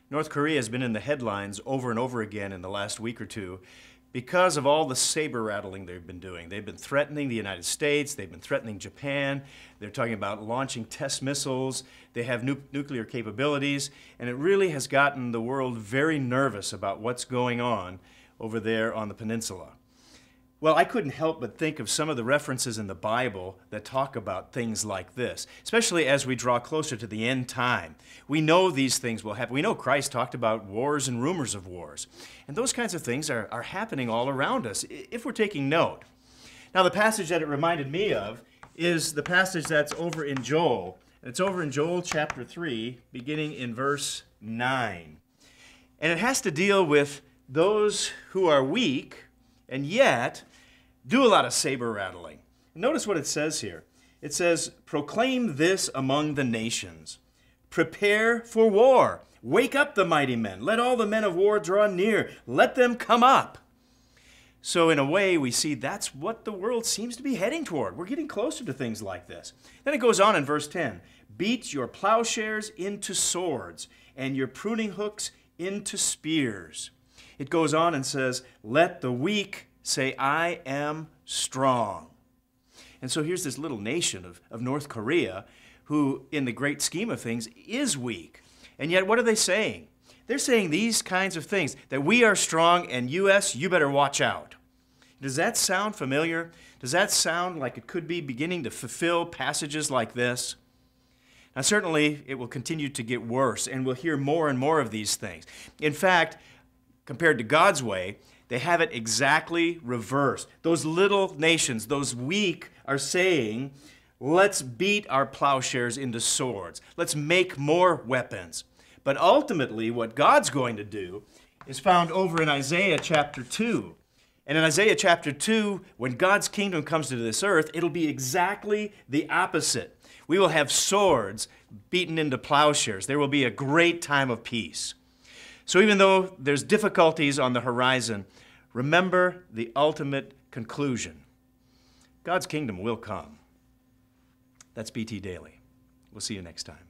North Korea has been in the headlines over and over again in the last week or two because of all the saber rattling they've been doing. They've been threatening the United States, they've been threatening Japan, they're talking about launching test missiles, they have nuclear capabilities, and it really has gotten the world very nervous about what's going on over there on the peninsula. Well, I couldn't help but think of some of the references in the Bible that talk about things like this, especially as we draw closer to the end time. We know these things will happen. We know Christ talked about wars and rumors of wars. And those kinds of things are happening all around us, if we're taking note. Now, the passage that it reminded me of is the passage that's over in Joel. It's over in Joel chapter 3, beginning in verse 9. And it has to deal with those who are weak and yet do a lot of saber rattling. Notice what it says here. It says, "Proclaim this among the nations. Prepare for war. Wake up the mighty men. Let all the men of war draw near. Let them come up." So in a way, we see that's what the world seems to be heading toward. We're getting closer to things like this. Then it goes on in verse 10. "Beat your plowshares into swords and your pruning hooks into spears." It goes on and says, "Let the weak say, I am strong." And so here's this little nation of North Korea who, in the great scheme of things, is weak. And yet, what are they saying? They're saying these kinds of things, that we are strong and U.S., you better watch out. Does that sound familiar? Does that sound like it could be beginning to fulfill passages like this? Now, certainly, it will continue to get worse, and we'll hear more and more of these things. In fact, compared to God's way, they have it exactly reversed. Those little nations, those weak, are saying, let's beat our plowshares into swords. Let's make more weapons. But ultimately, what God's going to do is found over in Isaiah chapter 2. And in Isaiah chapter 2, when God's kingdom comes to this earth, it'll be exactly the opposite. We will have swords beaten into plowshares. There will be a great time of peace. So even though there's difficulties on the horizon, remember the ultimate conclusion. God's kingdom will come. That's BT Daily. We'll see you next time.